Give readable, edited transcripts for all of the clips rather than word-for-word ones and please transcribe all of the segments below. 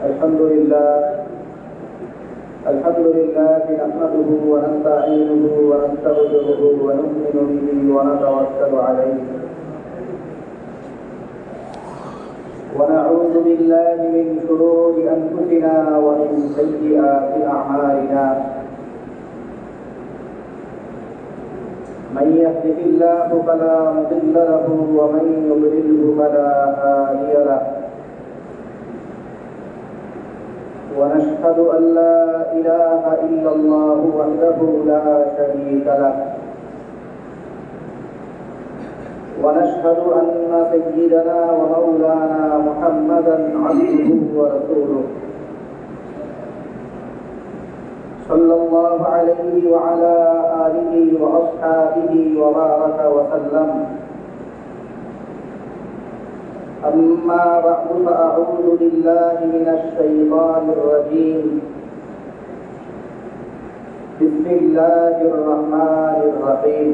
الحمد لله نحمده ونستعينه ونستغفره ونؤمن به ونتوكل عليه ونعوذ بالله من شرور أنفسنا ومن سيئات أعمالنا من يهده الله فلا مضل له ومن يضلله فلا هادي له ونشهد أن لا إله إلا الله وحده لا شريك له ونشهد أن سيدنا ومولانا محمدا عبده ورسوله صلى الله عليه وعلى آله وأصحابه وبارك وسلم أما بعد فأعوذ بالله من الشيطان الرجيم بسم الله الرحمن الرحيم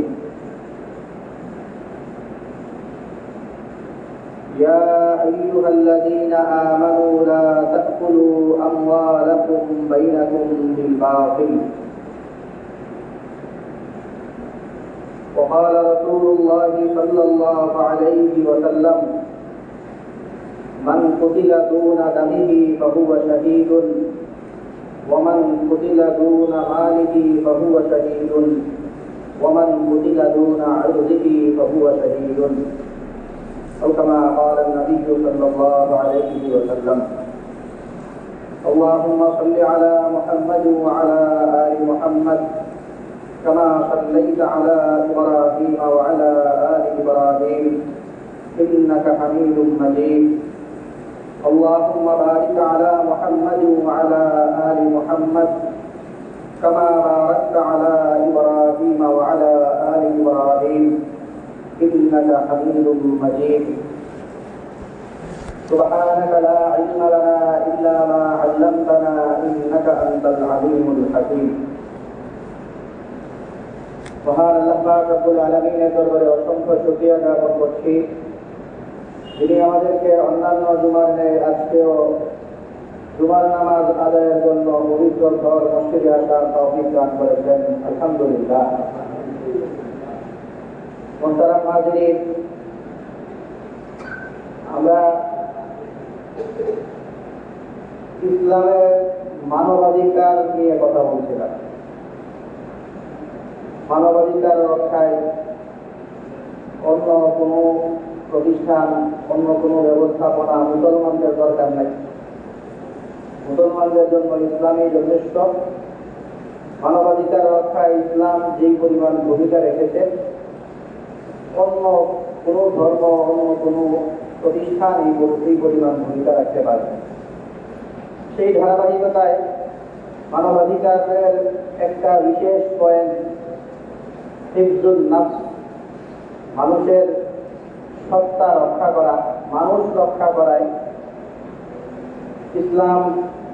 يا أيها الذين آمنوا لا تأكلوا أموالكم بينكم بالباطل وقال رسول الله صلى الله عليه وسلم من قتل دون دمه فهو شهيد ومن قتل دون ماله فهو شهيد ومن قتل دون عرضه فهو شهيد أو كما قال النبي صلى الله عليه وسلم اللهم صل على محمد وعلى آل محمد كما صليت على إبراهيم وعلى آل إبراهيم إنك حميد مجيد اللهم بارك على محمد وعلى آل محمد كما باركت على إبراهيم وعلى آل إبراهيم إنك حميد مجيد سبحانك لا علم لنا إلا ما علمتنا إنك أنت العليم الحكيم মহান আল্লাহ পাক রব্বুল আলামিনের দরবারে অসংখ্য শুকরিয়া জ্ঞাপন করছি যিনি আমাদেরকে অন্যান্য জুমার ন্যায় আজকেও জুমার নামাজ আদায়ের জন্য পবিত্র ঘর মসজিদে আসার তৌফিক দান করেছেন আলহামদুলিল্লাহ। মোহতারাম হাজিরিন, আমরা ইসলামের মানবাধিকার নিয়ে কথা বলছিলাম। মানবাধিকার রক্ষায় অন্য কোনো প্রতিষ্ঠান, অন্য কোনো ব্যবস্থাপনা মুসলমানদের দরকার নাই। মুসলমানদের জন্য ইসলামই যথেষ্ট। মানবাধিকার রক্ষায় ইসলাম যেই পরিমাণ ভূমিকা রেখেছে, অন্য কোনো ধর্ম, অন্য কোনো প্রতিষ্ঠান এই পরিমাণ ভূমিকা রাখতে পারে। সেই ধারাবাহিকতায় মানবাধিকারের একটা বিশেষ পয়েন্ট হিফজুন নাফস, মানুষের সত্তা রক্ষা করা, মানুষ রক্ষা করায় ইসলাম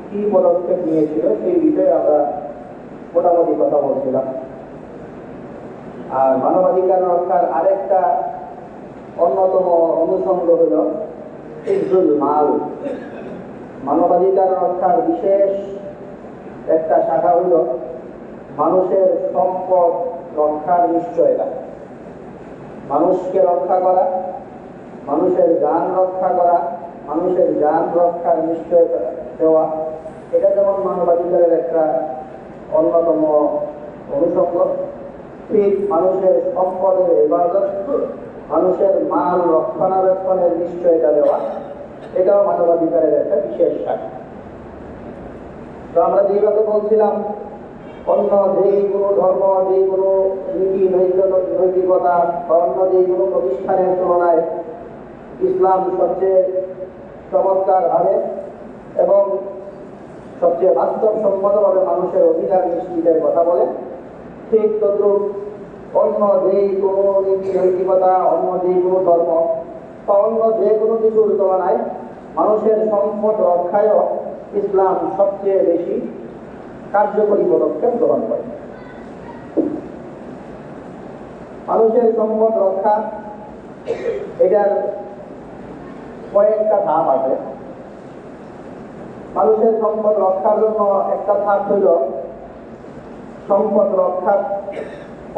কি পদক্ষেপ নিয়েছিল সেই বিষয়ে আমরা মোটামুটি কথা বলছিলাম। আর মানবাধিকার রক্ষার আরেকটা অন্যতম অনুষঙ্গ হল হিফজুল মাল। মানবাধিকার রক্ষার বিশেষ একটা শাখা হল মানুষের সম্পদ রক্ষার নিশ্চয়তা। মানুষকে রক্ষা করা, মানুষের জান রক্ষা করা, মানুষের জান রক্ষার নিশ্চয়তা দেওয়া, এটা যেমন মানবাধিকারের একটা অন্যতম অনুষঙ্গ, ঠিক মানুষের সম্পদের ইবাদত, মানুষের মাল রক্ষণাবেক্ষণের নিশ্চয়তা দেওয়া, এটাও মানবাধিকারের একটা বিশেষ শাখা। তো আমরা যেভাবে বলছিলাম, অন্য যেই কোনো ধর্ম, যেই কোনো নীতি নৈতিকতা বা অন্য যেই কোনো প্রতিষ্ঠানের তুলনায় ইসলাম সবচেয়ে চমৎকারভাবে এবং সবচেয়ে বাস্তবসম্মতভাবে মানুষের অধিকার নিশ্চিতের কথা বলে, ঠিক তদ্রুপ অন্য যেই কোনো নীতি নৈতিকতা, অন্য যেই কোনো ধর্ম বা অন্য যে কোনো কিছুর তুলনায় মানুষের সম্পদ রক্ষায়ও ইসলাম সবচেয়ে বেশি কার্যকরী পদক্ষেপ গ্রহণ করে। মানুষের সম্পদ রক্ষা, এটার কয়েকটা ধাপ আছে। মানুষের সম্পদ রক্ষার জন্য একটা ধাপ হইল সম্পদ রক্ষা,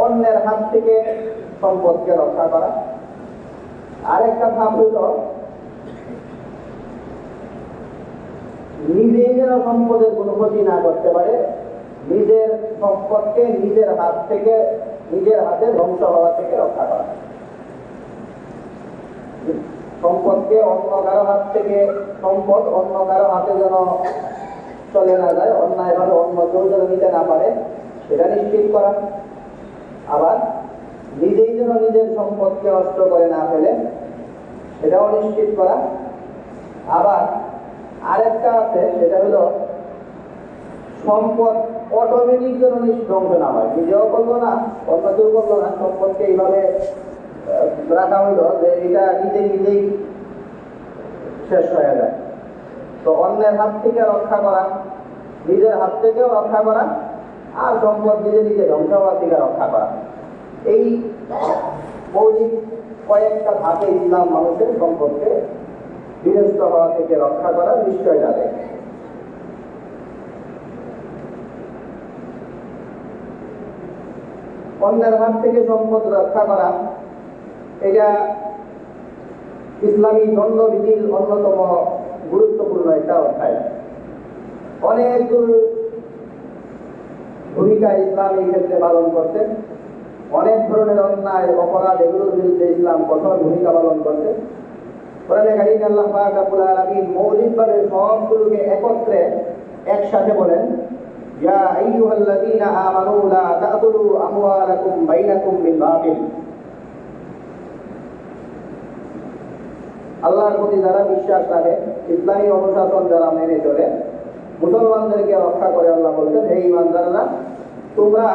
অন্যের হাত থেকে সম্পদকে রক্ষা করা। আরেকটা ধাপ হইল নিজেই যেন সম্পদের কোনো ক্ষতি না করতে পারে, নিজের সম্পদকে নিজের হাত থেকে, নিজের হাতে ধ্বংস হওয়া থেকে রক্ষা করা। সম্পদকে অন্য কারো হাত থেকে, সম্পদ অন্য কারো হাতে যেন চলে না যায়, অন্যায়ভাবে অন্য কেউ যেন নিতে না পারে সেটা নিশ্চিত করা। আবার নিজেই যেন নিজের সম্পদকে নষ্ট করে না ফেলে সেটাও নিশ্চিত করা। আবার আরেকটা আছে, সেটা হলো সম্পদ অটোমেটিক যেন ধ্বংস না হয়, নিজেও করলো না, অন্য কেউ করলো না, সম্পদকে এইভাবে রাখা হইল যে এটা নিজে নিজেই শেষ হয়ে যায়। তো অন্যের হাত থেকে রক্ষা করা, নিজের হাত থেকেও রক্ষা করা, আর সম্পদ নিজে নিজে ধ্বংস হওয়া থেকে রক্ষা করা। এই মৌলিক কয়েকটা ধাপে ইসলাম মানুষের সম্পদকে বিনষ্ট হওয়া থেকে রক্ষা করার নিশ্চয় যাবে। অন্যের হাত থেকে সম্পদ রক্ষা করা এটা ইসলামী দণ্ডবিধির অন্যতম গুরুত্বপূর্ণ একটা অধ্যায়। অনেকগুলো ভূমিকা ইসলাম এই ক্ষেত্রে পালন করছে। অনেক ধরনের অন্যায় অপরাধ এগুলোর বিরুদ্ধে ইসলাম কঠোর ভূমিকা পালন করছে। কোরআনে কারীমে আল্লাহ পাক রব্বুল আলামিন মৌলিকভাবে সবগুলোকে একত্রে একসাথে বলেন, ইয়া আইয়ুহাল্লাযীনা আমানু লা তা'কুলু আমওয়ালাকুম বাইনাকুম বিল বাতিল। আল্লাহর প্রতি যারা বিশ্বাস রাখে, ইসলামী অনুশাসন যারা মেনে চলে, মুসলমানদেরকে রক্ষা করে আল্লাহ বলছেন, হে ঈমানদাররা, তোমরা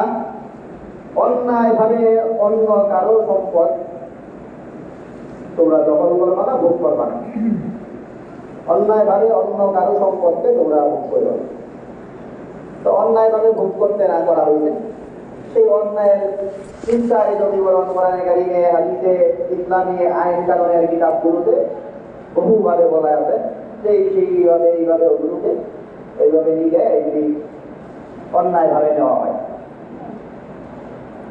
অন্যায়ভাবে অন্য কারো সম্পদ তোমরা দখল করবা না, ভোগ করবা না। অন্যায়ভাবে অন্য কারো সম্পদকে তোমরা ভোগ করবে। তো অন্যায়ভাবে ভোগ করতে না করা হয়েছে, সেই অন্যায়ের বিস্তারিত বিবরণ কোরআনে কারীমে, হাদিসে, ইসলামী আইন কানুনের কিতাবগুলোতে বহুভাবে বলা আছে যে সেইভাবে এইভাবে ওগুলোকে এইভাবে নিয়ে এগুলি অন্যায়ভাবে নেওয়া হয়।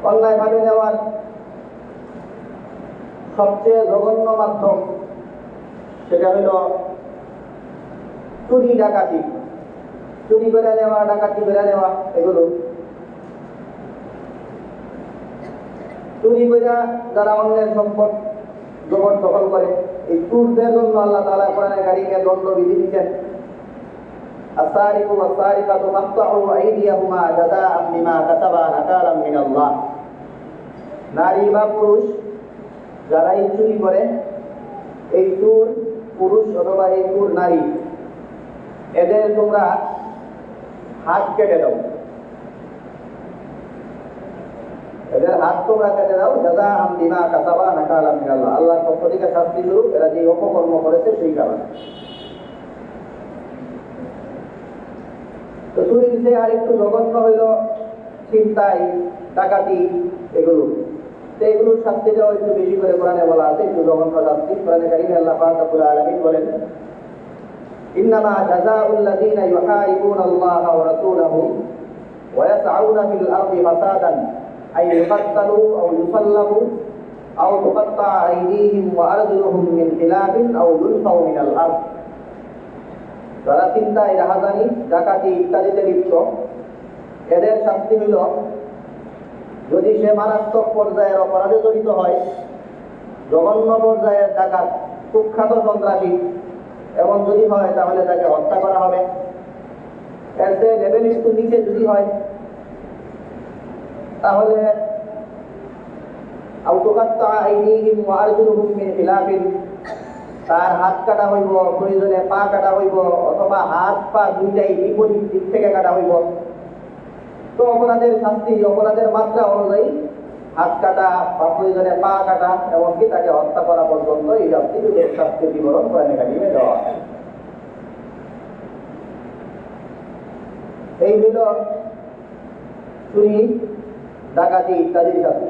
অন্যায়ভাবে নেওয়ার সবচেয়ে জঘন্য মাধ্যম সেটা হইল চুরি ডাকাতি। চুরি করে নেওয়া, ডাকাতি করে নেওয়া, এগুলো চুরি করে যারা অন্যের সম্পদ জবরদখল করে, এই চুরদের জন্য আল্লাহ তাআলা কোরআনে কারীমে দণ্ডবিধি দিয়েছেন, আস-সারিকু ওয়াস-সারিকাতু ফাকতাউ আইদিয়াহুমা জাযাআম বিমা কাসাবা নাকালাম মিনাল্লাহ। নারী বা পুরুষ যারা এই চুরি করে, এই চুর পুরুষ অথবা এই চুর নারী, এদের তোমরা হাত কেটে দাও, এদের হাত তোমরা কেটে দাও, জাযাআম বিমা কাসাবা নাকালাম মিনাল্লাহ, আল্লাহর পক্ষ থেকে শাস্তি স্বরূপ এরা যে অপকর্ম করেছে সেই কারণে। তো চুরির যে আরেকটু জঘন্য হইল ছিনতাই, ডাকাতি, এগুলো। তো এগুলোর শাস্তিটাও একটু বেশি করে কোরআনে বলা আছে, একটু জঘন্য শাস্তি। কোরআনে কারীমে আল্লাহ পাক রব্বুল আলামিন বলেন, ইন্নামা জাযাউল লাযীনা ইউহারিবুনাল্লাহা ওয়া রাসূলাহু ওয়া ইয়াসআউনা ফিল আরদি ফাসাদান আই ইউকাত্তালু আও ইউসাল্লাবু আও তুকাত্তা আইদিহিম ওয়া আরজুলুহুম মিন খিলাফিন আও ইউনফাউ মিনাল আরদ। যারা ছিনতাই, রাহাজানি, ডাকাতি ইত্যাদিতে লিপ্ত, এদের শাস্তি হইল, যদি সে মারাত্মক পর্যায়ের অপরাধে জড়িত হয়, জঘন্য পর্যায়ের ডাকাত, কুখ্যাত সন্ত্রাসী এমন যদি হয়, তাহলে তাকে হত্যা করা হবে। এর যে লেভেল একটু নিচে যদি হয়, তাহলে আও তুকাত্তা আইদিহিম ওয়া আরজুলুহুম মিন খিলাফিন, তার হাত কাটা হইব, প্রয়োজনে পা কাটা হইব, অথবা হাত পা দুইটাই বিপরীত দিক থেকে কাটা হইব। তো অপরাধের শাস্তি অপরাধের মাত্রা অনুযায়ী হাত কাটা বা প্রয়োজনে পা কাটা, এমনকি তাকে হত্যা করা পর্যন্ত এই শাস্তির বিবরণ কোরআনে কারীমে দেওয়া আছে। এই হইল চুরি, ডাকাতি ইত্যাদির শাস্তি।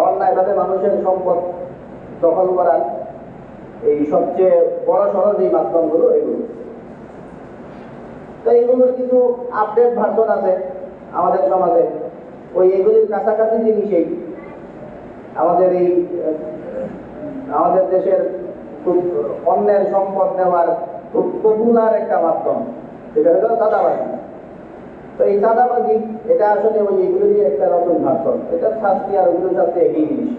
অন্যায়ভাবে মানুষের সম্পদ দখল করার এই সবচেয়ে বড় সড় যে মাধ্যমগুলো এগুলো। তো এইগুলোর কিছু আপডেট ভার্সন আছে আমাদের সমাজে, ওই এগুলির কাছাকাছি জিনিসেই আমাদের এই আমাদের দেশের খুব অন্যের সম্পদ নেওয়ার খুব পপুলার একটা মাধ্যম, যেটা হলো চাঁদাবাজি। তো এই চাঁদাবাজি এটা আসলে ওই এগুলোরই একটা নতুন ভার্সন, এটা শাস্তি আর ওগুলোর সাথে একই জিনিস।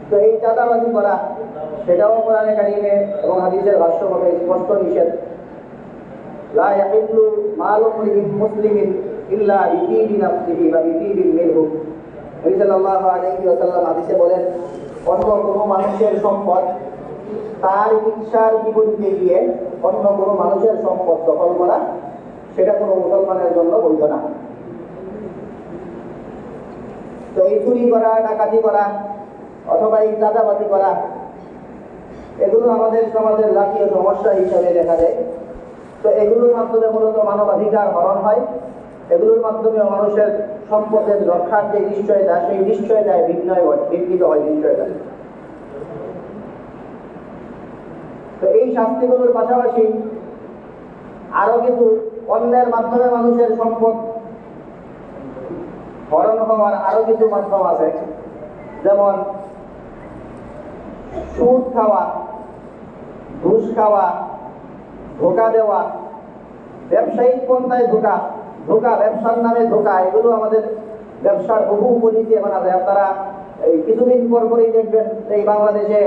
তো এই চাঁদাবাজি করা সেটাও কোরআনে কারিমে এবং হাদিসের ভাষ্য মতে স্পষ্ট নিষেধ। লা ইয়াহিল্লু মালু মুসলিমিন ইল্লা বিতিবি নাফসিহি বা বিতিবি মিনহু। নবী সাল্লাল্লাহু আলাইহি ওয়াসাল্লাম হাদিসে বলেন, অন্য কোনো মানুষের সম্পদ তার ইচ্ছার বিপরীতে গিয়ে অন্য কোনো মানুষের সম্পদ দখল করা, সেটা কোনো মুসলমানের জন্য বৈধ না। তো এই চুরি করা, ডাকাতি করা অথবা এই চাঁদাবাজি করা, এগুলো আমাদের সমাজের জাতীয় সমস্যা হিসাবে দেখা যায়। তো এগুলোর মাধ্যমে মূলত মানবাধিকার হরণ হয়, এগুলোর মাধ্যমে মানুষের সম্পদের রক্ষার যে নিশ্চয়তা, সেই নিশ্চয়তায় বিঘ্নিত হয় নিশ্চয়তা। তো এই শাস্তিগুলোর পাশাপাশি আরো কিছু অন্যের মাধ্যমে মানুষের সম্পদ হরণ হওয়ার আরো কিছু মাধ্যম আছে, যেমন সুদ খাওয়া, ঘুষ খাওয়া, ধোঁকা দেওয়া, ব্যবসায়িক পন্থায় ধোঁকা, ব্যবসার নামে ধোঁকা, এগুলো আমাদের ব্যবসার বহু পরিধি বানা যায়। আপনারা এই কিছুদিন পরই দেখবেন এই বাংলাদেশে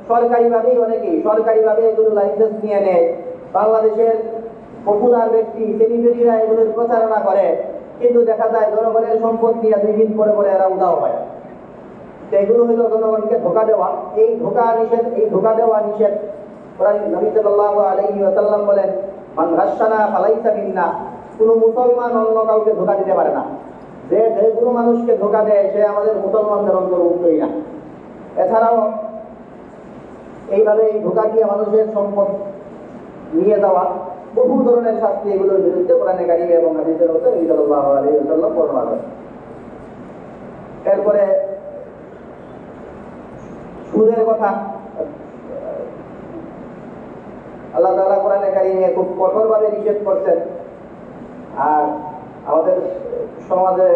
সরকারিভাবে এগুলো লাইসেন্স নিয়ে নেয়। বাংলাদেশের পপুলার ব্যক্তি, সেলিব্রিটিরা এগুলোর প্রচারণা করে, কিন্তু দেখা যায় জনগণের সম্পদ নিয়ে 2 দিন পরে এরা উধাও হয়। এগুলো হলো জনগণকে ধোঁকা দেওয়া। এই ধোঁকা দেওয়া নিষেধ। নবী সাল্লাল্লাহু আলাইহি ওয়াসাল্লাম বলেন, মান রাশানা ফালাইসা মিন্না। কোনো মুসলমান অন্য কাউকে ধোঁকা দিতে পারে না। যে কোনো মানুষকে ধোঁকা দেয় সে আমাদের মুসলমানদের অন্তর্ভুক্তই না। এছাড়াও এইভাবে এই ধোঁকা দিয়ে মানুষের সম্পদ নিয়ে যাওয়া, বহু ধরনের শাস্তি এগুলোর বিরুদ্ধে কোরআনে কারিমে এবং হাদিসের মধ্যে নবী সাল্লাল্লাহু আলাইহি ওয়াসাল্লাম বর্ণনা করেন। এরপরে সুদের কথা আল্লাহ তাআলা কোরআনে কারিমে খুব কঠোরভাবে নিষেধ করছেন। আর আমাদের সমাজে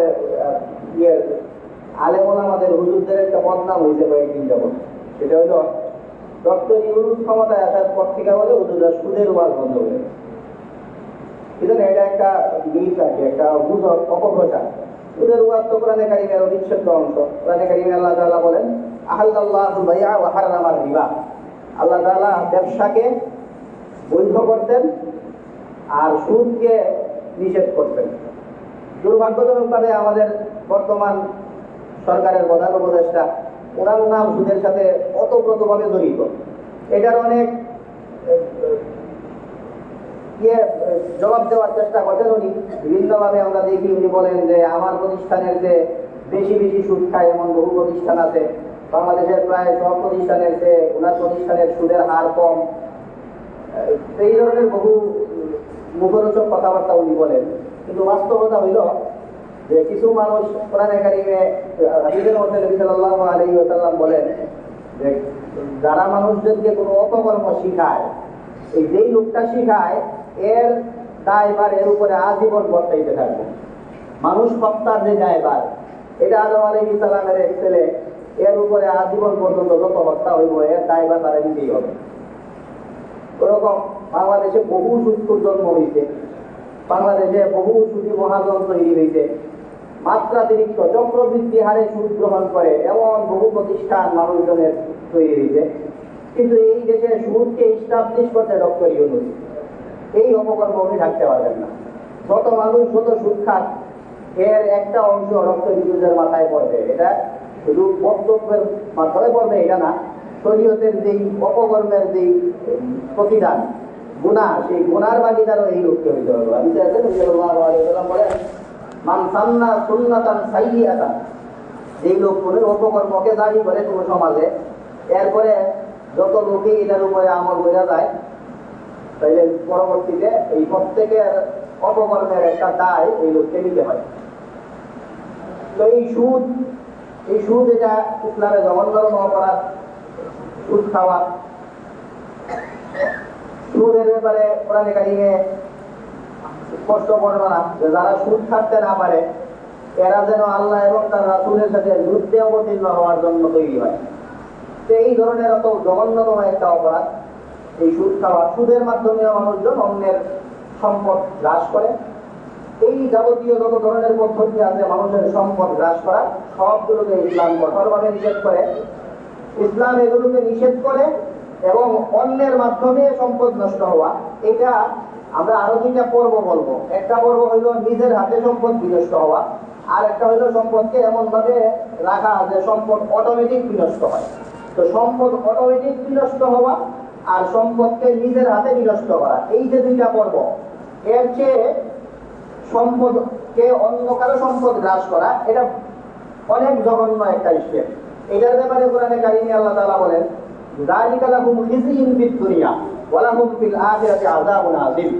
আলেম ওলামাদের হুজুরদের একটা বদনাম হয়েছে কয়েকদিন যাবত। সেটা হলো ডক্টর ইউনূস ক্ষমতায় আসার পর থেকে বলে হুজুররা সুদের ওয়াজ বন্ধ করে। এটা একটা মিথ আর কি, একটা গুজব, অপপ্রচার। সুদের ওয়াজ তো কোরআনে কারিমের অবিচ্ছেদ্য অংশ। কোরআনে কারিমে আল্লাহ তাআলা বলেন, আহাল্লাল্লাহুল বাইআ ওয়া হাররামার রিবা। আল্লাহ তাআলা ব্যবসাকে বৈধ করতেন আর সুদকে নিষেধ করতেন। দুর্ভাগ্যজনকভাবে আমাদের বর্তমান সরকারের প্রধান উপদেষ্টা, ওনার নাম সুদের সাথে ওতপ্রোতভাবে জড়িত। এটার অনেক জবাব দেওয়ার চেষ্টা করছেন উনি বিভিন্নভাবে। আমরা দেখি উনি বলেন যে আমার প্রতিষ্ঠানের যে বেশি সুদ খায় এমন বহু প্রতিষ্ঠান আছে, বাংলাদেশের প্রায় সব প্রতিষ্ঠানের যে ওনার প্রতিষ্ঠানের সুদের হার কম। এই ধরনের বহু মুখরোচক কথাবার্তা উনি বলেন, কিন্তু বাস্তবতা হইল যে কিছু মানুষ কোরআনে কারিমে হাদিসের মধ্যে নবী সাল্লাল্লাহু আলাইহি ওয়াসাল্লাম বলেন যে যারা মানুষদেরকে কোনো অপকর্ম শিখায়, এই যেই লোকটা শিখায় এর দায়ভার এর উপরে আজীবন বর্তাইতে থাকবে। মানুষ হত্যার যে দায়ভার, এটা আদম আলাইহিস সালামের এক ছেলে, এর উপরে আজীবন পর্যন্ত যত হত্যা হইব এর দায়ভার তারা নিতেই হবে। ওরকম বাংলাদেশে বহু সুদখোর জন্ম হয়েছে, বাংলাদেশে বহু সুদী মহাজন তৈরি হয়েছে, মাত্রাতিরিক্ত চক্রবৃদ্ধি হারে সুদ গ্রহণ করে এমন বহু প্রতিষ্ঠান মানুষজনের তৈরি হয়েছে। কিন্তু এই দেশে সুদকে ইস্টাবলিশ করতে ডক্টর ইউনূস, এই অপকর্ম উনি ঢাকতে পারবেন না। যত মানুষ যত সুদ খান এর একটা অংশ ডক্টর ইউনূসের মাথায় পড়বে। এটা শুধু বক্তব্যের মাধ্যমে পড়বে এটা না, শরীয়তের যেই অপকর্মের যেই প্রতিদান গুনাহ, সেই গুনার ভাগিদারও এই লোককে হইতে হবে। আমি বলেন, মান সান্না সুন্নাতান সাইয়্যাতান, যেই লোক কোনো অপকর্মকে জারি করে কোনো সমাজে, এরপরে যত লোকে এটার উপরে আমল করে যায়, তাইলে পরবর্তীতে এই প্রত্যেকের অপকর্মের একটা দায় এই লোককে নিতে হয়। তো এই সুদ এটা ইসলামে জঘন্যতম অপরাধ। সুদ খাওয়া, সুদের ব্যাপারে কোরআনে কারিমে স্পষ্ট বর্ণনা যে যারা সুদ ছাড়তে না পারে এরা যেন আল্লাহ এবং তার রাসূলের সাথে যুদ্ধে অবতীর্ণ হওয়ার জন্য তৈরি হয়। তো এই ধরনের অত জঘন্যতম একটা অপরাধ এই সুদ খাওয়া। সুদের মাধ্যমে মানুষজন অন্যের সম্পদ হ্রাস করে। এই যাবতীয় যত ধরনের পদ্ধতি আছে মানুষের সম্পদ হ্রাস করা, সবগুলোকে ইসলাম কঠোরভাবে নিষেধ করে। ইসলাম এগুলোকে নিষেধ করে এবং অন্যের মাধ্যমে সম্পদ নষ্ট হওয়া। এটা আমরা আরো দুইটা পর্ব বলবো। একটা পর্ব হইল নিজের হাতে সম্পদ বিনষ্ট হওয়া, আর একটা হইল সম্পদকে এমন ভাবে রাখা যে সম্পদ অটোমেটিক বিনষ্ট হয়। তো সম্পদ অটোমেটিক বিনষ্ট হওয়া আর সম্পদকে নিজের হাতে বিনষ্ট করা, এই যে দুইটা পর্ব, এর চেয়ে সম্পদকে অন্য কারো সম্পদ গ্রাস করা এটা অনেক জঘন্য একটা স্টেপ। এটার ব্যাপারে কোরআনে কারিমে আল্লাহ তাআলা বলেন, যালিকা লাহুম খিজিয়ুন ফিদ দুনিয়া ওয়া লাহুম ফিল আখিরাতি আযাবুন আযীম।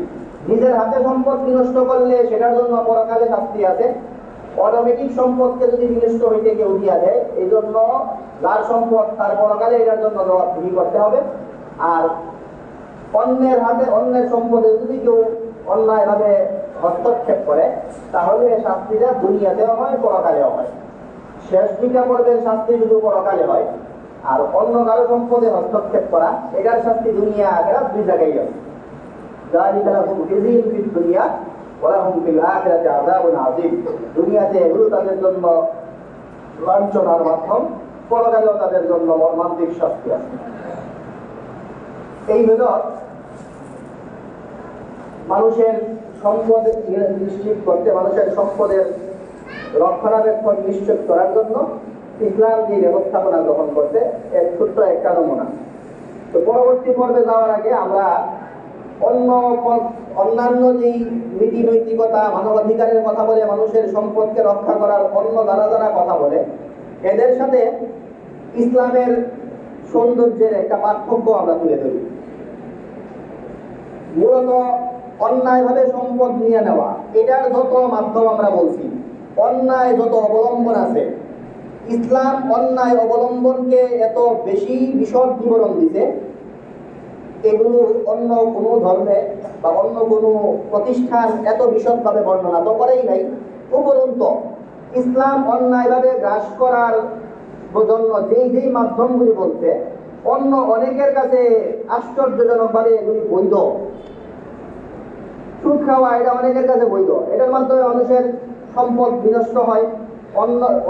নিজের হাতে সম্পদ বিনষ্ট করলে সেটার জন্য পরকালে শাস্তি আছে। অটোমেটিক সম্পদকে যদি বিনষ্ট হইতে কেউ দিয়া দেয়, এই জন্য যার সম্পদ তার পরকালে এটার জন্য জবাবদিহি করতে হবে। আর অন্যের হাতে অন্যের সম্পদে যদি কেউ অন্যায়ভাবে হস্তক্ষেপ করে তাহলে শাস্তিটা দুনিয়াতেও হয়, পরকালেও হয়। শেষ দুইটা পর্বের শাস্তি শুধু পরকালে হয়, আর অন্য কারো সম্পদে হস্তক্ষেপ করা এটার শাস্তি দুনিয়া আখিরাত দুই জায়গায় হয়। যালিকা লাহুম খিজিয়ুন ফিদ দুনিয়া ওয়া লাহুম ফিল আখিরাতি আযাবুন আযীম। দুনিয়াতে এগুলো তাদের জন্য লাঞ্ছনার মাধ্যম, পরকালেও তাদের জন্য মর্মান্তিক শাস্তি আছে। এই হলো মানুষের সম্পদ নিশ্চিত করতে, মানুষের সম্পদের রক্ষণাবেক্ষণ নিশ্চিত করার জন্য ইসলাম যে ব্যবস্থাপনা গ্রহণ করতে এর ছোট্ট একটা নমুনা। তো পরবর্তী পর্বে যাওয়ার আগে আমরা অন্যান্য যেই নীতি নৈতিকতা মানবাধিকারের কথা বলে মানুষের সম্পদকে রক্ষা করার অন্য যারা যারা কথা বলে এদের সাথে ইসলামের সৌন্দর্যের একটা পার্থক্য আমরা তুলে ধরি। মূলত অন্যায়ভাবে সম্পদ নিয়ে নেওয়া, এটার যত মাধ্যম আমরা বলছি, অন্যায় যত অবলম্বন আছে, ইসলাম অন্যায় অবলম্বনকে এত বেশি বিশদ বিবরণ দিতে এগুলো অন্য কোনো ধর্মে বা অন্য কোনো প্রতিষ্ঠান এত বিশদভাবে বর্ণনা তো করেই নাই। উপরন্ত ইসলাম অন্যায়ভাবে গ্রাস করার জন্য যেই যেই মাধ্যমগুলি বলছে অন্য অনেকের কাছে আশ্চর্যজনকভাবে এগুলি বৈধ। সুদ খাওয়া এটা অনেকের কাছে বৈধ, এটার মাধ্যমে মানুষের সম্পদ বিনষ্ট হয়,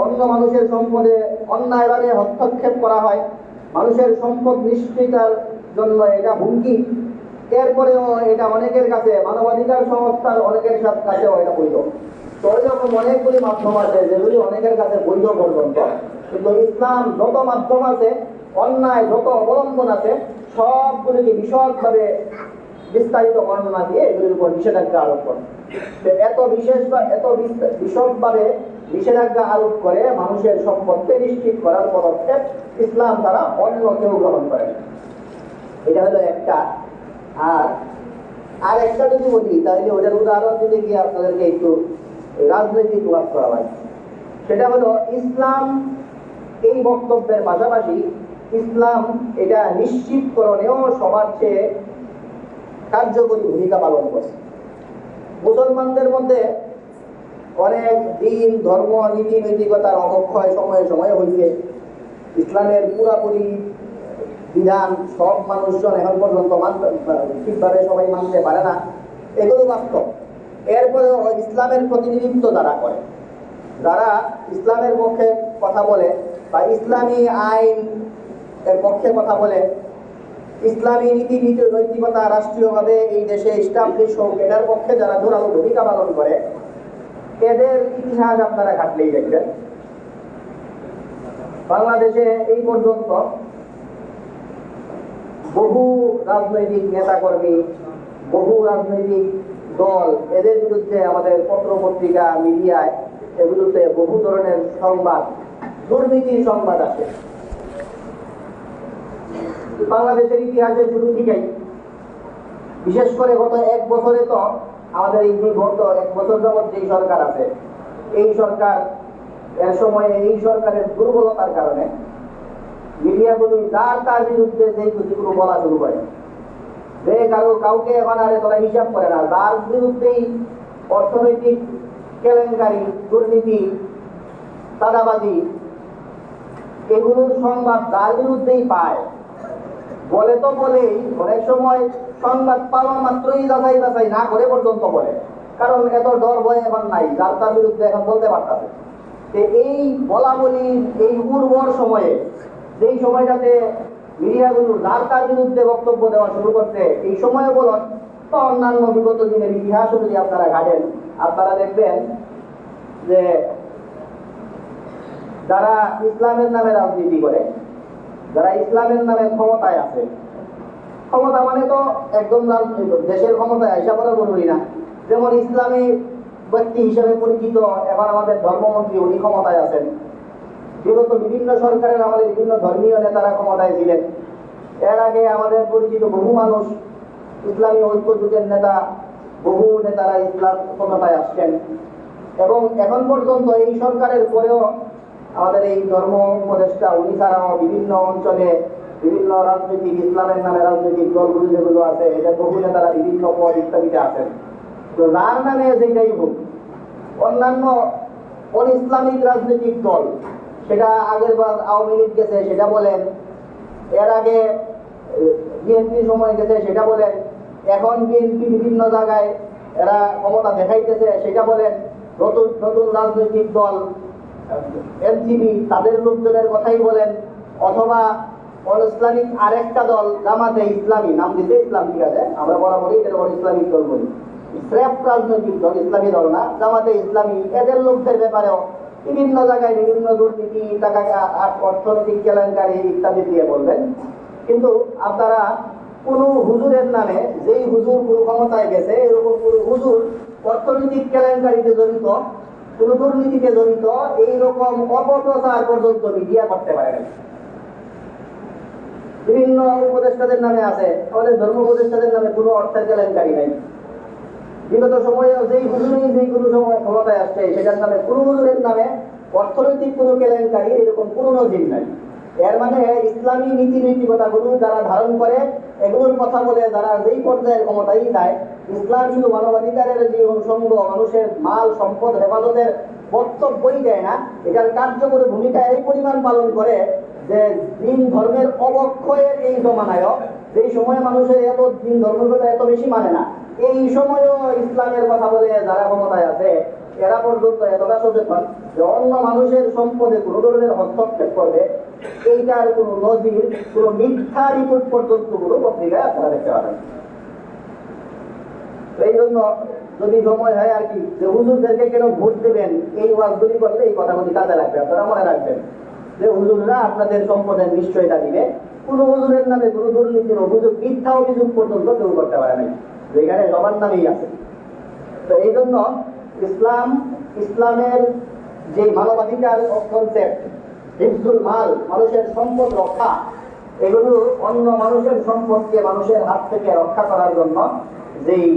অন্য মানুষের সম্পদে অন্যায়ভাবে হস্তক্ষেপ করা হয়, মানুষের সম্পদ নিশ্চিতার জন্য এটা হুমকি। এরপরেও এটা অনেকের কাছে, মানবাধিকার সংস্থার অনেকের কাছেও এটা বৈধ। তো এরকম অনেকগুলি মাধ্যম আছে যেগুলি অনেকের কাছে বৈধ পর্যন্ত। কিন্তু ইসলাম যত মাধ্যম আছে, অন্যায় যত অবলম্বন আছে, সবগুলিকে বিশদভাবে বিস্তারিত বর্ণনা দিয়ে এগুলির উপর নিষেধাজ্ঞা আরোপ করে। এত বিশেষ বা এত বিশদভাবে নিষেধাজ্ঞা আরোপ করে মানুষের সম্পদকে নিশ্চিত করার পদক্ষেপ ইসলাম দ্বারা অন্য কেউ গ্রহণ করে। এটা হলো একটা। আর একটা যদি বলি তাহলে ওটার উদাহরণ দিতে গিয়ে আপনাদেরকে একটু রাজনৈতিক ওয়াজ করা হয়। সেটা হলো ইসলাম এই বক্তব্যের পাশাপাশি ইসলাম এটা নিশ্চিতকরণেও সবার চেয়ে কার্যকরী ভূমিকা পালন করছে। মুসলমানদের মধ্যে অনেক দিন ধর্ম নীতি নৈতিকতার অবক্ষয় সময়ে সময়ে হয়েছে। ইসলামের পুরাপুরি বিধান সব মানুষজন এখন পর্যন্ত ঠিকভাবে সবাই মানতে পারে না, এগুলো বাস্তব। এরপরেও ইসলামের প্রতিনিধিত্ব যারা করে, যারা ইসলামের পক্ষে কথা বলে বা ইসলামী আইন এর পক্ষে কথা বলে, ইসলামী নীতি নৈতিকতা রাষ্ট্রীয়ভাবে এই দেশে এস্টাবলিশ হোক এটার পক্ষে যারা জোরালো ভূমিকা পালন করে, এদের ইতিহাস আপনারা ঘাটলেই দেখবেন। বাংলাদেশে এই পর্যন্ত বহু রাজনৈতিক নেতাকর্মী, বহু রাজনৈতিক দল, এদের বিরুদ্ধে আমাদের পত্র পত্রিকা মিডিয়ায় এগুলোতে বহু ধরনের সংবাদ, দুর্নীতির সংবাদ আছে। বাংলাদেশের ইতিহাসে শুরু থেকেই, বিশেষ করে গত এক বছরে তো আমাদের এই গত এক বছর যাবৎ যেই সরকার আছে, এই সরকার এর সময়ে এই সরকারের দুর্বলতার কারণে মিডিয়াগুলো তার বিরুদ্ধে যেই কিছুগুলো বলা শুরু করে, যে কাউকে এখন আর তোরা হিসাব করে না, তার বিরুদ্ধেই অর্থনৈতিক কেলেঙ্কারি, দুর্নীতি, চাঁদাবাজি এগুলোর সংবাদ তার বিরুদ্ধেই পায়। বলে তো বলেই অনেক সময় সংবাদ পাওয়া মাত্রই যাচাই বাছাই না করে পর্যন্ত বলে, কারণ এত ডর ভয় এখন নাই, যার তার বিরুদ্ধে এখন বলতে পারতেছে। এই বলা বলি এই উর্বর সময়ে, যেই সময়টাতে মিডিয়াগুলো যার তার বিরুদ্ধে বক্তব্য দেওয়া শুরু করছে, এই সময়ে বলুন বা অন্যান্য বিগত দিনের ইতিহাসও যদি আপনারা ঘাটেন, আপনারা দেখবেন যে যারা ইসলামের নামে রাজনীতি করে, যারা ইসলামের নামে ক্ষমতায় আছে, ক্ষমতা মানে তো একদম দেশের ক্ষমতায় আইসা করা জরুরি না, যেমন ইসলামী ব্যক্তি হিসেবে পরিচিত এখন আমাদের ধর্মমন্ত্রী, উনি ক্ষমতায় আছেন। বিগত বিভিন্ন সরকারের আমাদের বিভিন্ন ধর্মীয় নেতারা ক্ষমতায় ছিলেন। এর আগে আমাদের পরিচিত বহু মানুষ, ইসলামী ঐক্য যুগের নেতা, বহু নেতারা ইসলাম ক্ষমতায় আসছেন। এবং এখন পর্যন্ত এই সরকারের পরেও আমাদের এই ধর্ম উপদেষ্টা উনি ছাড়াও বিভিন্ন অঞ্চলে বিভিন্ন রাজনৈতিক ইসলামের নামে রাজনৈতিক দলগুলো যেগুলো আছে, এটা বহু নেতারা বিভিন্ন পদ ইত্যাদিতে আছেন। তো যার নামে যেটাই হোক, অন্যান্য অন ইসলামিক রাজনৈতিক দল, সেটা আগের বার আওয়ামী লীগ গেছে সেটা বলেন, এর আগে বিএনপি সময় গেছে সেটা বলেন, এখন বিএনপি বিভিন্ন জায়গায় এরা ক্ষমতা দেখাইতেছে সেটা বলেন, নতুন নতুন রাজনৈতিক দল এনসিপি তাদের লোকজনের কথাই বলেন, অথবা অন ইসলামিক আরেকটা দল জামাতে ইসলামী, নাম দিতে ইসলাম, ঠিক আছে, আমরা বরাবরই এটা অন ইসলামিক দল বলি, স্রেফ রাজনৈতিক দল, ইসলামী দল না, জামাতে ইসলামী, এদের লোকদের ব্যাপারেও বিভিন্ন জায়গায় বিভিন্ন দুর্নীতি, টাকা, অর্থনৈতিক কেলেঙ্কারি ইত্যাদি দিয়ে বলবেন। কিন্তু আপনারা কোনো হুজুরের নামে, যেই হুজুর কোনো ক্ষমতায় গেছে, এরকম কোনো হুজুর অর্থনৈতিক কেলেঙ্কারিতে জড়িত, কোনো দুর্নীতিতে জড়িত, এইরকম অপপ্রচার পর্যন্ত মিডিয়া করতে পারে না। বিভিন্ন উপদেষ্টাদের নামে আছে, আমাদের ধর্ম উপদেষ্টাদের নামে কোনো অর্থের কেলেঙ্কারি নাই। বিগত সময়ে যেই হুজুরই যেই কোনো সময় ক্ষমতায় আসছে, সেটার নামে কোনো হুজুরের নামে অর্থনৈতিক কোনো কেলেঙ্কারি এরকম কোনো নজির নাই। এর মানে ইসলামী নীতি নৈতিকতাগুলো যারা ধারণ করে, এগুলোর কথা বলে যারা যেই পর্যায়ের ক্ষমতায় যায়, ইসলাম শুধু মানবাধিকারের যে অনুষঙ্গ, মানুষের মাল সম্পদ হেফাজতের বক্তব্যই দেয় না, এটার কার্যকরী ভূমিকা এই পরিমাণ পালন করে যে দিন ধর্মের অবক্ষয়ের এই জমানায়, যেই সময় মানুষের এত দিন ধর্মের কথা এত বেশি মানে না, এই সময়ও ইসলামের কথা বলে যারা ক্ষমতায় আছে, এরা পর্যন্ত এতটা সচেতন যে অন্য মানুষের সম্পদে কোনো ধরনের হস্তক্ষেপ করবে, এইটার কোনো নজির, কোনো মিথ্যা রিপোর্ট পর্যন্ত কোনো পত্রিকায় আপনারা দেখতে পাবেন। এই জন্য যদি সময় হয় আর কি, যে হুজুরদেরকে কেন ভোট দেবেন, এই ওয়াজগুলি করলে এই কথাগুলি কাজে লাগবে। আপনারা মনে রাখবেন যে হুজুররা আপনাদের সম্পদের নিশ্চয়তা দিবে, কোনো হুজুরের নামে কোনো দুর্নীতির অভিযোগ, মিথ্যা অভিযোগ পর্যন্ত কেউ করতে পারে না, যেখানে সবার নামেই আছে। তো এই জন্য ইসলামের যে মানবাধিকার কনসেপ্ট, হিফজুল মাল, মানুষের সম্পদ রক্ষা, এগুলো অন্য মানুষের সম্পদকে মানুষের হাত থেকে রক্ষা করার জন্য যেই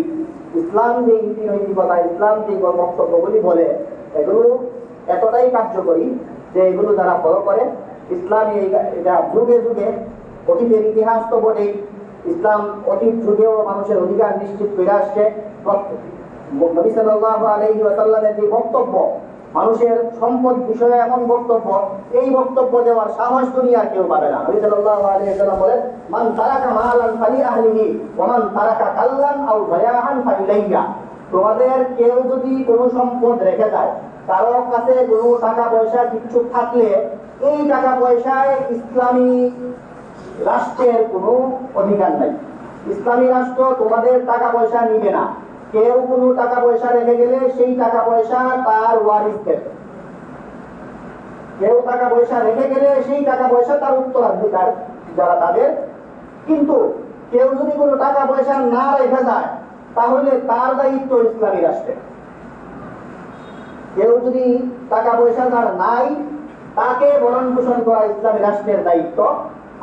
ইসলাম যে নীতি নৈতিকতা, ইসলাম যে বক্তব্যগুলি বলে, এগুলো এতটাই কার্যকরী যে এগুলো যারা ফলো করে, ইসলাম এটা যুগে যুগে, অতীতের ইতিহাস তো বটেই, ইসলাম অতীত যুগেও মানুষের অধিকার নিশ্চিত করে আসছে। নবী সাল্লাল্লাহু আলাইহি ওয়াসাল্লামের যে বক্তব্য, মানুষের সম্পদ বিষয়ে এমন বক্তব্য, এই বক্তব্য দেওয়ার সাহস দুনিয়ার কেউ পাবে না। নবী সাল্লাল্লাহু আলাইহি ওয়াসাল্লাম বলেন, মান তারাকা মালান ফালি আহলিহি ওয়া মান তারাকা কাল্লান আও যায়াহান ফাইলাইয়া। তোমাদের কেউ যদি কোনো সম্পদ রেখে যায়, কারো কাছে কোনো টাকা পয়সা কিছু থাকলে, এই টাকা পয়সায় ইসলামী রাষ্ট্রের কোনো অধিকার নাই। ইসলামী রাষ্ট্র তোমাদের টাকা পয়সা নিবে না। কেউ কোনো টাকা পয়সা রেখে গেলে সেই টাকা পয়সা তার ওয়ারিসদের, কেউ টাকা পয়সা রেখে গেলে সেই টাকা পয়সা তার উত্তরাধিকার যারা তাদের। কিন্তু কেউ যদি কোনো টাকা পয়সা না রেখে যায়, তাহলে তার দায়িত্ব ইসলামী রাষ্ট্রের। কেউ যদি টাকা পয়সা যার নাই, তাকে ভরণ পোষণ করা ইসলামী রাষ্ট্রের দায়িত্ব,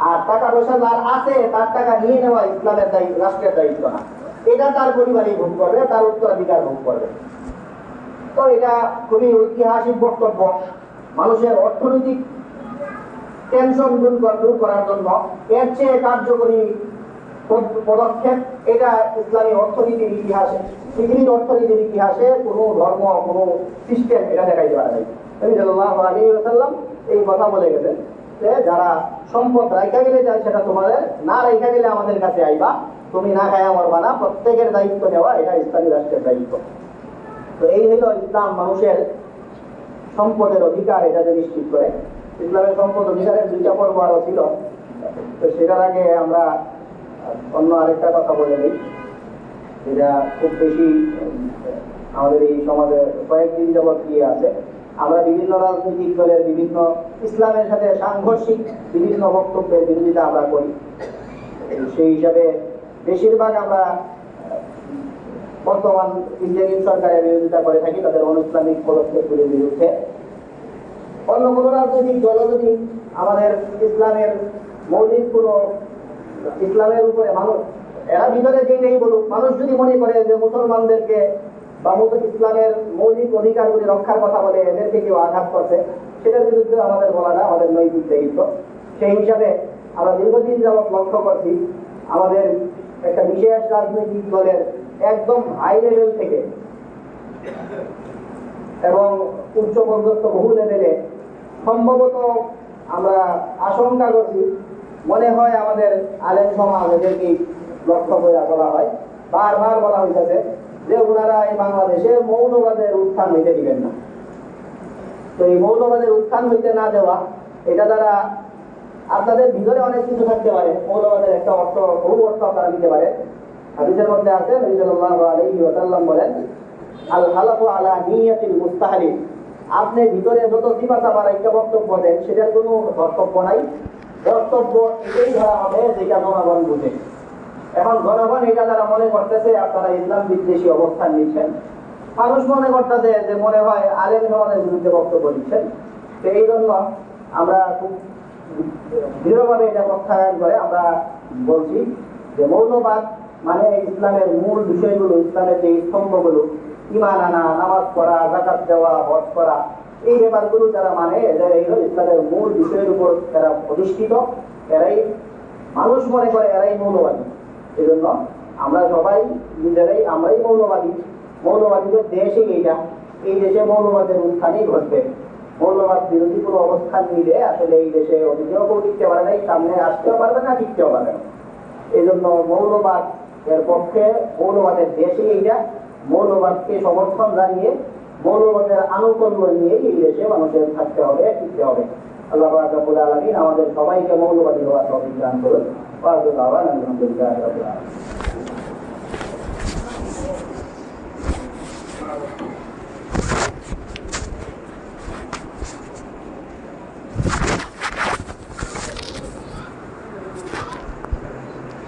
আর টাকা পয়সা যার আছে তার টাকা নিয়ে নেওয়া ইসলামের দায়িত্ব, রাষ্ট্রের দায়িত্ব না। এটা তার পরিবারই ভোগ করবে, তার উত্তরাধিকার ভোগ করবে। তো এটা খুবই ঐতিহাসিক বক্তব্য। মানুষের অর্থনৈতিক টেনশন দূর করার জন্য এর চেয়ে কার্যকরী পদক্ষেপ, এটা ইসলামী অর্থনীতির ইতিহাসে, পৃথিবীর অর্থনীতির ইতিহাসে কোনো ধর্ম, কোনো সিস্টেম এটা দেখাইতে পারে নাই। নবী সাল্লাল্লাহু আলাইহি ওয়াসাল্লাম এই কথা বলে গেছেন যে যারা সম্পদ রাইখা গেলে যায় সেটা তোমাদের, না রাইখা গেলে আমাদের কাছে আইবা, তুমি না খায়া মরবা না, প্রত্যেকের দায়িত্ব নেওয়া এটা ইসলামী রাষ্ট্রের দায়িত্ব। তো এই হলো ইসলাম মানুষের সম্পদের অধিকার এটা যে নিশ্চিত করে। ইসলামের সম্পদ অধিকারের দুইটা পর্ব আরো ছিল, তো সেটার আগে আমরা অন্য আরেকটা কথা বলে নিই, যেটা খুব বেশি আমাদের এই সমাজে কয়েকদিন যাবৎ দিয়ে আছে। আমরা বিভিন্ন রাজনৈতিক দলের বিভিন্ন ইসলামের সাথে সাংঘর্ষিক বিভিন্ন বক্তব্যের বিরোধিতা আমরা করি। সেই হিসাবে বেশিরভাগ আমরা বর্তমান ইন্ডিয়ান সরকারের বিরোধিতা করে থাকি, তাদের অনৈসলামিক পদক্ষেপগুলির বিরুদ্ধে। অন্য কোনো রাজনৈতিক দল যদি আমাদের ইসলামের মৌলিক কোনো, ইসলামের উপরে মানুষ, এরা ভিতরে যেটাই বলুক, মানুষ যদি মনে করে যে মুসলমানদেরকে বা ইসলামের মৌলিক অধিকারগুলি রক্ষার কথা বলে এদেরকে কেউ আঘাত করছে, সেটার বিরুদ্ধে আমাদের বলাটা আমাদের নৈতিক দায়িত্ব। সেই হিসাবে আমরা দীর্ঘদিন যাবৎ লক্ষ্য করছি আমাদের একটা বিশেষ রাজনৈতিক দলের একদম হাই লেভেল থেকে এবং উচ্চ পর্যন্ত বহু লেভেলে সম্ভবত আমরা আশঙ্কা করছি, মনে হয় আমাদের আলেম সমাজ এদেরকে লক্ষ্য করে বলা হয়, বারবার বলা হইতেছে যে ওনারা এই বাংলাদেশে মৌলবাদের উত্থান হইতে দিবেন না। তো এই মৌলবাদের উত্থান হইতে না দেওয়া, এটা দ্বারা আপনাদের ভিতরে অনেক কিছু থাকতে পারে। মৌলবাদের একটা অর্থ, বহু অর্থ আপনারা দিতে পারে। হাদিসের মধ্যে আছে, নবী সাল্লাল্লাহু আলাইহি ওয়াসাল্লাম বলেন, আল হালাফু আলা নিয়াতিল মুস্তাহলিফ, আপনি ভিতরে যত সিফাত আমার একটা বক্তব্য দেন সেটার কোনো কর্তব্য নাই, কর্তব্য এটাই ধরা হবে যেটা জনগণ বুঝে। এখন জনগণ এটা যারা মনে করতেছে আপনারা ইসলাম বিদ্বেষী অবস্থান নিচ্ছেন, মানুষ মনে করতেছে যে মনে হয় আলেম সমাজের বিরুদ্ধে বক্তব্য দিচ্ছেন। তো এই জন্য আমরা খুব দৃঢ়ভাবে এটা প্রত্যাখ্যান করে আমরা বলছি যে মৌলবাদ মানে ইসলামের মূল বিষয়গুলো, ইসলামের যে স্তম্ভগুলো, ঈমান আনা, নামাজ পড়া, যাকাত দেওয়া, হজ করা, এই ব্যাপারগুলো যারা মানে এই হলো ইসলামের মূল বিষয়ের উপর যারা প্রতিষ্ঠিত, এরাই মানুষ মনে করে এরাই মৌলবাদী। এই জন্য আমরা সবাই নিজেরাই আমরাই মৌলবাদী। মৌলবাদীদের দেশে এইটা, এই দেশে মৌলবাদের উত্থানই ঘটবে। মৌলবাদ বিরোধী কোনো অবস্থান নিলে আসলে এই দেশে অতীতেও কেউ টিকতে পারে নাই, সামনে আসতেও পারবে না, টিকতেও পারবে না। এই জন্য মৌলবাদ এর পক্ষে, মৌলবাদের দেশে এইটা, মৌলবাদকে সমর্থন জানিয়ে মৌলবাদের আনুকূল্য নিয়ে এই দেশে মানুষের থাকতে হবে, টিকতে হবে। আল্লাহ রাব্বুল আলামিন আমাদের সবাইকে মৌলবাদী হওয়ার তৌফিক দান করুন। ওয়া আখিরু দাওয়ানা আলহামদুলিল্লাহি রাব্বিল আলামিন।